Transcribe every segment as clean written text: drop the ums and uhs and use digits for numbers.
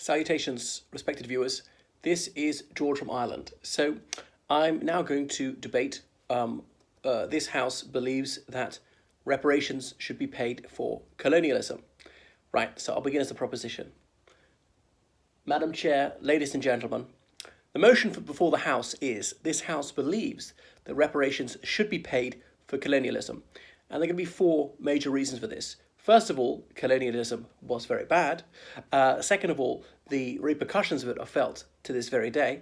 Salutations, respected viewers. This is George from Ireland. So I'm now going to debate. This House believes that reparations should be paid for colonialism. Right, so I'll begin as a proposition. Madam Chair, ladies and gentlemen, the motion before the House is this House believes that reparations should be paid for colonialism. And there are going to be four major reasons for this. First of all, colonialism was very bad. Second of all, the repercussions of it are felt to this very day.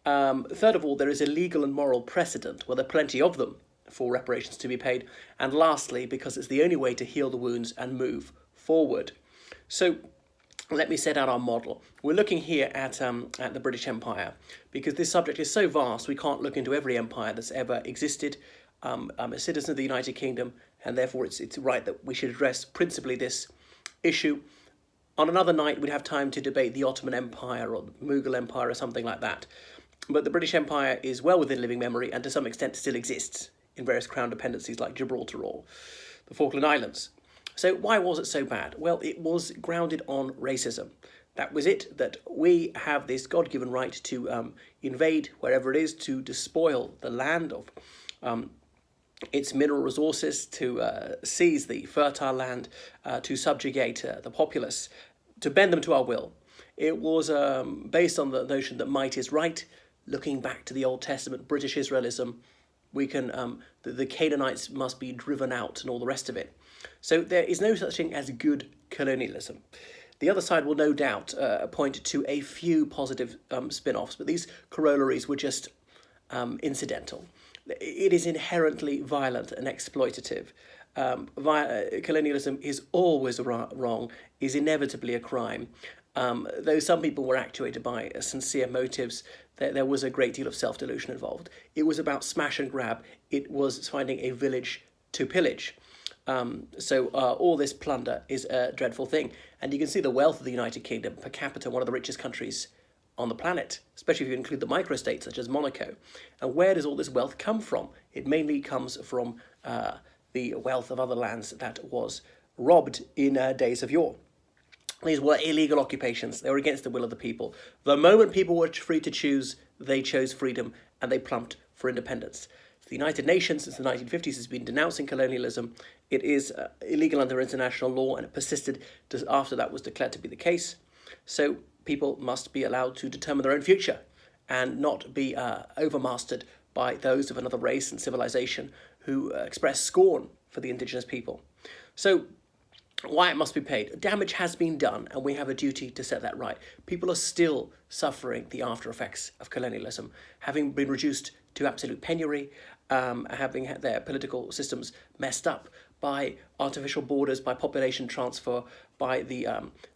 Third of all, there is a legal and moral precedent, well, there are plenty of them, for reparations to be paid. And lastly, because it's the only way to heal the wounds and move forward. So let me set out our model. We're looking here at the British Empire, because this subject is so vast, we can't look into every empire that's ever existed. I'm a citizen of the United Kingdom, and therefore it's right that we should address principally this issue. On another night, we'd have time to debate the Ottoman Empire or the Mughal Empire or something like that. But the British Empire is well within living memory and to some extent still exists in various crown dependencies like Gibraltar or the Falkland Islands. So why was it so bad? Well, it was grounded on racism. That was it, that we have this God-given right to invade wherever it is, to despoil the land of its mineral resources, to seize the fertile land, to subjugate the populace, to bend them to our will. It was based on the notion that might is right. Looking back to the Old Testament, British Israelism, we can the Canaanites must be driven out and all the rest of it. So there is no such thing as good colonialism. The other side will no doubt point to a few positive spin-offs, but these corollaries were just incidental. It is inherently violent and exploitative. Colonialism is always wrong, is inevitably a crime. Though some people were actuated by sincere motives, there was a great deal of self-delusion involved. It was about smash and grab. It was finding a village to pillage. So all this plunder is a dreadful thing. And you can see the wealth of the United Kingdom, per capita, one of the richest countries on the planet, especially if you include the microstates such as Monaco. And where does all this wealth come from? It mainly comes from the wealth of other lands that was robbed in days of yore. These were illegal occupations. They were against the will of the people. The moment people were free to choose, they chose freedom and they plumped for independence. The United Nations since the 1950s has been denouncing colonialism. It is illegal under international law, and it persisted after that was declared to be the case. So people must be allowed to determine their own future and not be overmastered by those of another race and civilization who express scorn for the indigenous people. So why it must be paid? Damage has been done, and we have a duty to set that right. People are still suffering the after effects of colonialism, having been reduced to absolute penury, having had their political systems messed up by artificial borders, by population transfer, by the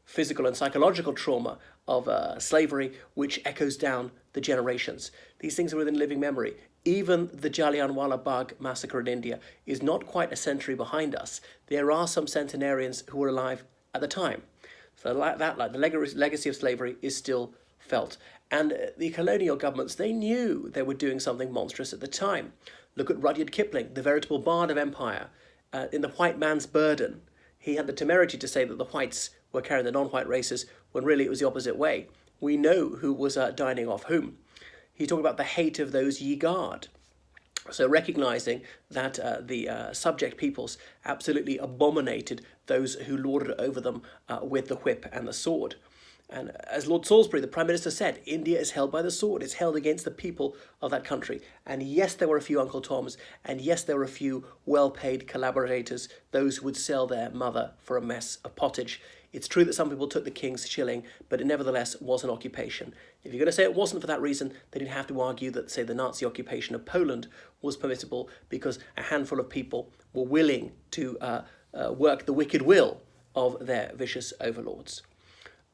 physical and psychological trauma of slavery, which echoes down the generations. These things are within living memory. Even the Jallianwala Bagh massacre in India is not quite a century behind us. There are some centenarians who were alive at the time. So the legacy of slavery is still felt. And the colonial governments, they knew they were doing something monstrous at the time. Look at Rudyard Kipling, the veritable bard of empire. In The White Man's Burden, he had the temerity to say that the whites were carrying the non-white races when really it was the opposite way. We know who was dining off whom. He talked about the hate of those ye guard. So recognizing that the subject peoples absolutely abominated those who lorded over them with the whip and the sword. And as Lord Salisbury, the Prime Minister, said, India is held by the sword. It's held against the people of that country. And yes, there were a few Uncle Toms, and yes, there were a few well-paid collaborators, those who would sell their mother for a mess of pottage. It's true that some people took the king's shilling, but it nevertheless was an occupation. If you're going to say it wasn't for that reason, then you'd have to argue that, say, the Nazi occupation of Poland was permissible because a handful of people were willing to work the wicked will of their vicious overlords.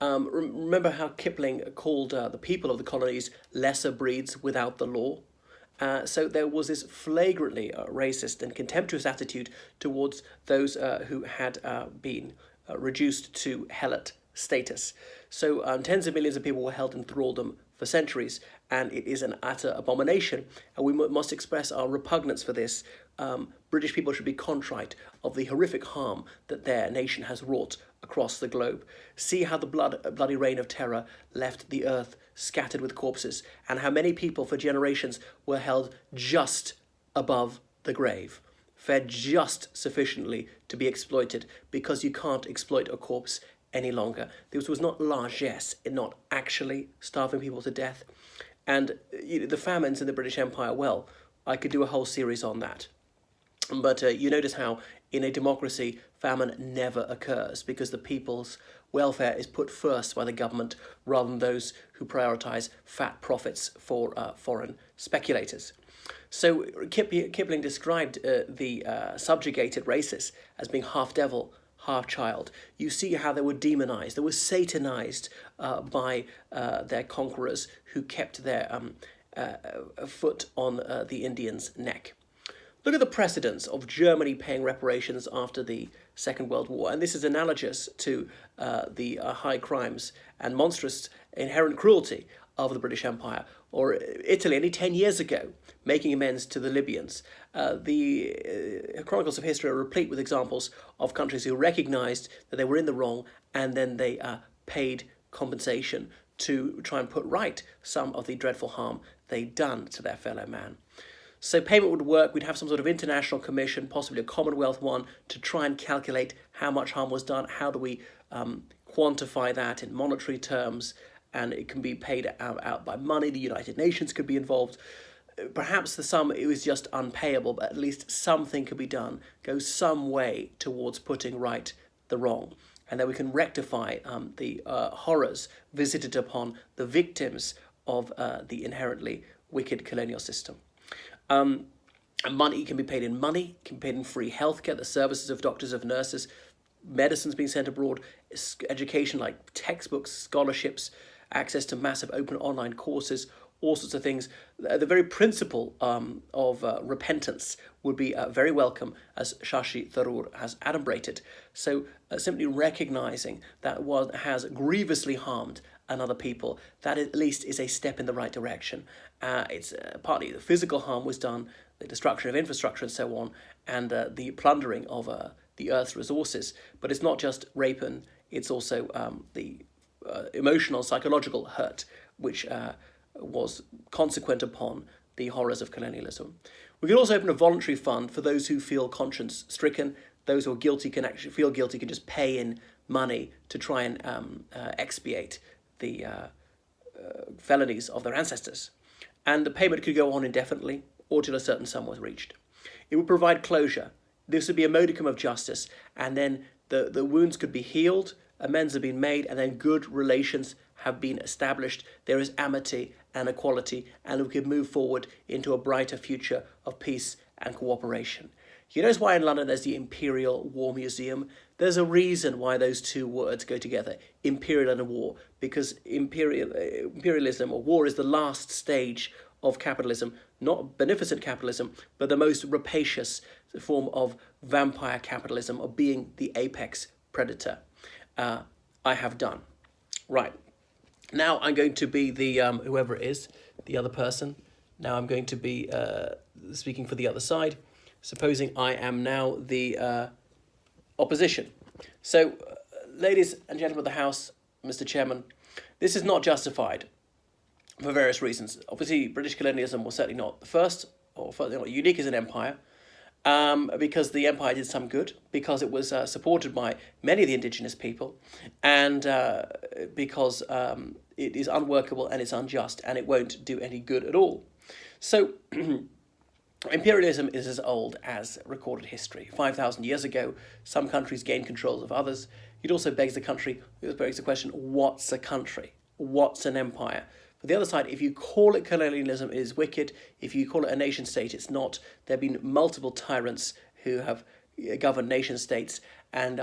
Remember how Kipling called the people of the colonies lesser breeds without the law? So there was this flagrantly racist and contemptuous attitude towards those who had been reduced to helot status. So tens of millions of people were held in thraldom for centuries, and it is an utter abomination, and we must express our repugnance for this. British people should be contrite of the horrific harm that their nation has wrought across the globe. See how the bloody reign of terror left the earth scattered with corpses, and how many people for generations were held just above the grave, fed just sufficiently to be exploited, because you can't exploit a corpse any longer. This was not largesse in not actually starving people to death. And the famines in the British Empire, well, I could do a whole series on that. But you notice how in a democracy famine never occurs, because the people's welfare is put first by the government rather than those who prioritise fat profits for foreign speculators. So Kipling described the subjugated races as being half devil, half child. You see how they were demonized, they were satanized by their conquerors, who kept their foot on the Indians' neck. Look at the precedents of Germany paying reparations after the Second World War, and this is analogous to the high crimes and monstrous inherent cruelty of the British Empire, or Italy only 10 years ago, making amends to the Libyans. The chronicles of history are replete with examples of countries who recognised that they were in the wrong, and then they paid compensation to try and put right some of the dreadful harm they'd done to their fellow man. So payment would work. We'd have some sort of international commission, possibly a Commonwealth one, to try and calculate how much harm was done. How do we quantify that in monetary terms? And it can be paid out by money. The United Nations could be involved. Perhaps the sum, it was just unpayable, but at least something could be done, go some way towards putting right the wrong. And then we can rectify the horrors visited upon the victims of the inherently wicked colonial system. Money can be paid in money, can be paid in free healthcare, the services of doctors, of nurses, medicines being sent abroad, education like textbooks, scholarships, access to massive open online courses, all sorts of things. The very principle of repentance would be very welcome, as Shashi Tharoor has adumbrated. So simply recognising that one has grievously harmed another people, that at least is a step in the right direction. It's partly the physical harm was done, the destruction of infrastructure and so on, and the plundering of the earth's resources. But it's not just rapine, it's also the emotional, psychological hurt, which was consequent upon the horrors of colonialism. We could also open a voluntary fund for those who feel conscience stricken. Those who are guilty can actually feel guilty, can just pay in money to try and expiate the felonies of their ancestors. And the payment could go on indefinitely or till a certain sum was reached. It would provide closure. This would be a modicum of justice, and then the wounds could be healed, amends have been made, and then good relations have been established. There is amity and equality, and we could move forward into a brighter future of peace and cooperation. You notice why in London there's the Imperial War Museum? There's a reason why those two words go together, imperial and a war, because imperialism or war is the last stage of capitalism, not beneficent capitalism, but the most rapacious form of vampire capitalism, of being the apex predator. I have done. Right. Now I'm going to be the, whoever it is, the other person. Now I'm going to be speaking for the other side, supposing I am now the opposition. So, ladies and gentlemen of the House, Mr. Chairman, this is not justified for various reasons. Obviously, British colonialism was certainly not the first, or certainly not unique as an empire, because the empire did some good, because it was supported by many of the indigenous people, and because it is unworkable and it's unjust, and it won't do any good at all. So, imperialism is as old as recorded history. 5,000 years ago, some countries gained control of others. It also begs the question, what's a country? What's an empire? For the other side, if you call it colonialism, it is wicked. If you call it a nation state, it's not. There have been multiple tyrants who have governed nation states, and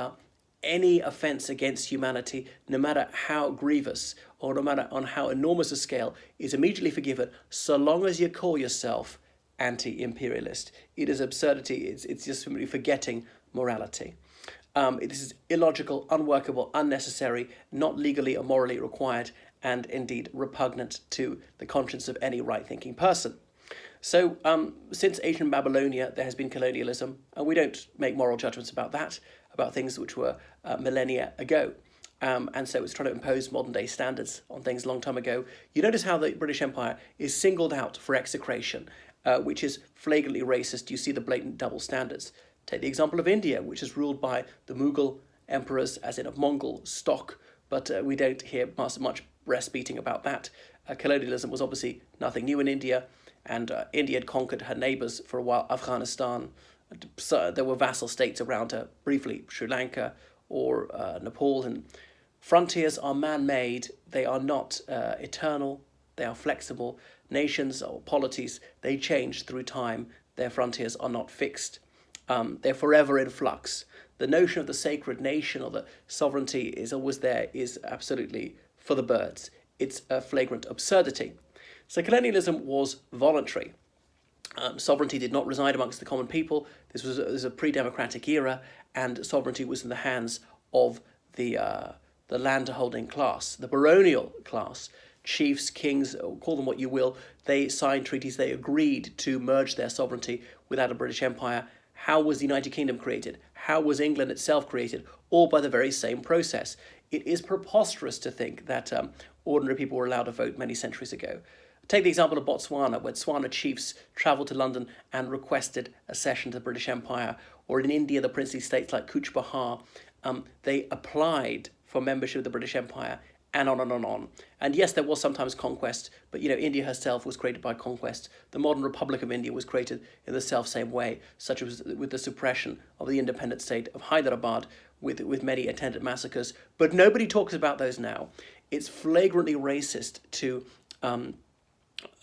any offence against humanity, no matter how grievous or no matter on how enormous a scale, is immediately forgiven, so long as you call yourself anti-imperialist. It is absurdity. It's just simply forgetting morality. This is illogical, unworkable, unnecessary, not legally or morally required, and indeed repugnant to the conscience of any right-thinking person. So, since ancient Babylonia, there has been colonialism, and we don't make moral judgments about that, about things which were millennia ago. And so it's trying to impose modern day standards on things a long time ago. You notice how the British Empire is singled out for execration, which is flagrantly racist. You see the blatant double standards. Take the example of India, which is ruled by the Mughal emperors, as in of Mongol stock, but we don't hear much breast beating about that. Colonialism was obviously nothing new in India, and India had conquered her neighbours for a while, Afghanistan. So there were vassal states around her, briefly Sri Lanka or Nepal. And frontiers are man-made. They are not eternal. They are flexible. Nations or polities, they change through time. Their frontiers are not fixed. They're forever in flux. The notion of the sacred nation or the sovereignty is always there, is absolutely for the birds. It's a flagrant absurdity. So colonialism was voluntary. Sovereignty did not reside amongst the common people. This was a pre-democratic era, and sovereignty was in the hands of the land-holding class, the baronial class. Chiefs, kings, call them what you will, they signed treaties, they agreed to merge their sovereignty without a British Empire. How was the United Kingdom created? How was England itself created? All by the very same process. It is preposterous to think that ordinary people were allowed to vote many centuries ago. Take the example of Botswana, where Tswana chiefs travelled to London and requested accession to the British Empire. Or in India, the princely states like Cooch Behar, they applied for membership of the British Empire, and on and on and on. And yes, there was sometimes conquest, but India herself was created by conquest. The modern Republic of India was created in the self-same way, such as with the suppression of the independent state of Hyderabad, with many attendant massacres. But nobody talks about those now. It's flagrantly racist to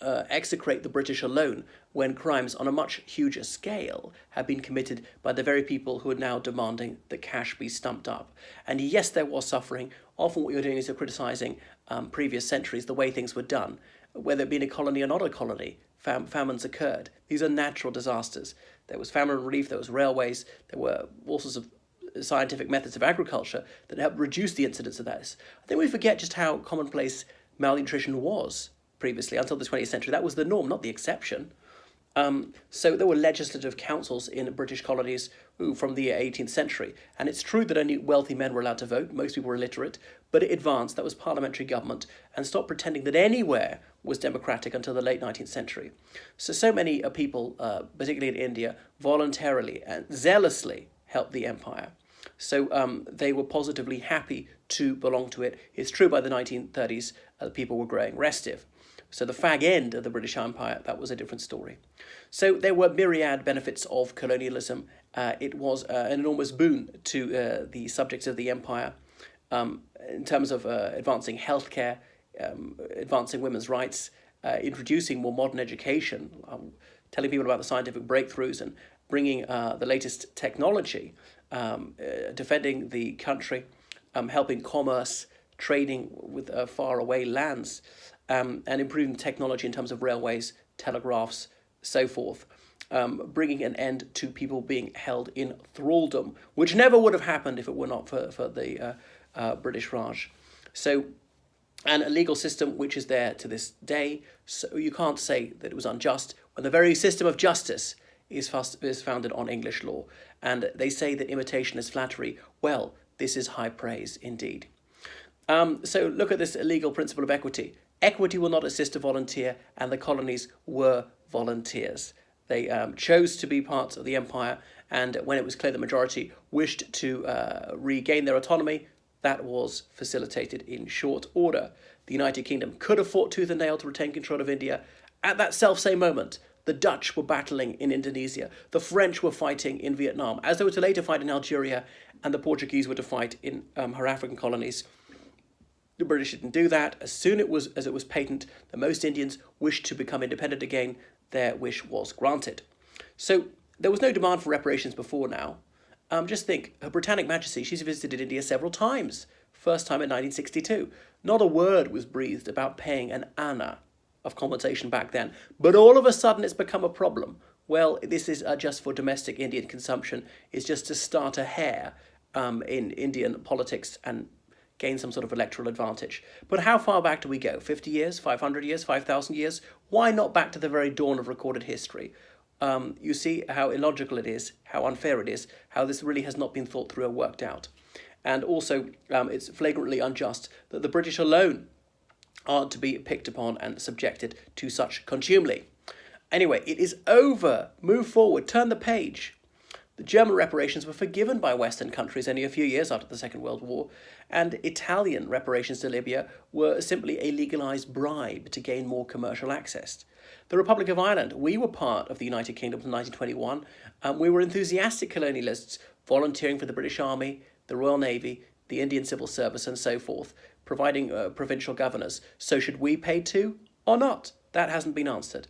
execrate the British alone when crimes on a much huger scale have been committed by the very people who are now demanding that cash be stumped up. And yes, there was suffering. Often what you're doing is you're criticising previous centuries, the way things were done, whether it be in a colony or not a colony. Famines occurred. These are natural disasters. There was famine relief, there was railways, there were all sorts of scientific methods of agriculture that helped reduce the incidence of this. I think we forget just how commonplace malnutrition was previously, until the 20th century. That was the norm, not the exception. So there were legislative councils in British colonies from the 18th century. And it's true that only wealthy men were allowed to vote. Most people were illiterate. But it advanced. That was parliamentary government. And stopped pretending that anywhere was democratic until the late 19th century. So many people, particularly in India, voluntarily and zealously helped the empire. So they were positively happy to belong to it. It's true by the 1930s, people were growing restive. So the fag end of the British Empire, that was a different story. So there were myriad benefits of colonialism. It was an enormous boon to the subjects of the empire in terms of advancing healthcare, advancing women's rights, introducing more modern education, telling people about the scientific breakthroughs and bringing the latest technology, defending the country, helping commerce, trading with faraway lands, and improving technology in terms of railways, telegraphs, so forth, bringing an end to people being held in thraldom, which never would have happened if it were not for the British Raj. So, and a legal system which is there to this day, so you can't say that it was unjust when the very system of justice is founded on English law. And they say that imitation is flattery. Well, this is high praise indeed. So look at this legal principle of equity. Equity will not assist a volunteer, and the colonies were volunteers. They chose to be part of the empire, and when it was clear the majority wished to regain their autonomy, that was facilitated in short order. The United Kingdom could have fought tooth and nail to retain control of India. At that self-same moment, the Dutch were battling in Indonesia. The French were fighting in Vietnam, as they were to later fight in Algeria, and the Portuguese were to fight in her African colonies. The British didn't do that. As soon as it was patent that most Indians wished to become independent again, their wish was granted. So there was no demand for reparations before now. Just think, Her Britannic Majesty, she's visited India several times. First time in 1962. Not a word was breathed about paying an anna of compensation back then. But all of a sudden it's become a problem. Well, this is just for domestic Indian consumption. It's just to start a hair in Indian politics and gain some sort of electoral advantage. But how far back do we go? 50 years? 500 years? 5,000 years? Why not back to the very dawn of recorded history? You see how illogical it is, how unfair it is, how this really has not been thought through or worked out. And also, it's flagrantly unjust that the British alone are to be picked upon and subjected to such contumely. Anyway, it is over. Move forward. Turn the page. The German reparations were forgiven by Western countries only a few years after the Second World War, and Italian reparations to Libya were simply a legalised bribe to gain more commercial access. The Republic of Ireland, we were part of the United Kingdom in 1921. We were enthusiastic colonialists, volunteering for the British Army, the Royal Navy, the Indian Civil Service, and so forth, providing provincial governors. So should we pay too, or not? That hasn't been answered.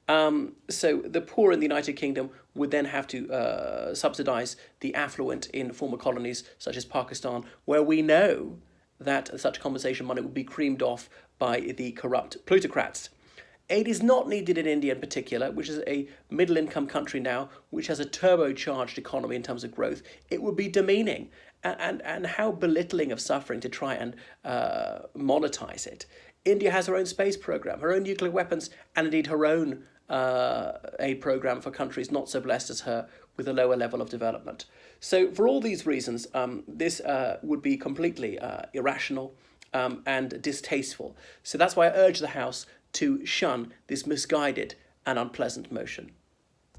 So the poor in the United Kingdom would then have to subsidise the affluent in former colonies such as Pakistan, where we know that such compensation money would be creamed off by the corrupt plutocrats. Aid is not needed in India in particular, which is a middle-income country now, which has a turbocharged economy in terms of growth. It would be demeaning and how belittling of suffering to try and monetize it. India has her own space program, her own nuclear weapons, and indeed her own aid program for countries not so blessed as her with a lower level of development. So for all these reasons, this would be completely irrational and distasteful. So that's why I urge the House to shun this misguided and unpleasant motion.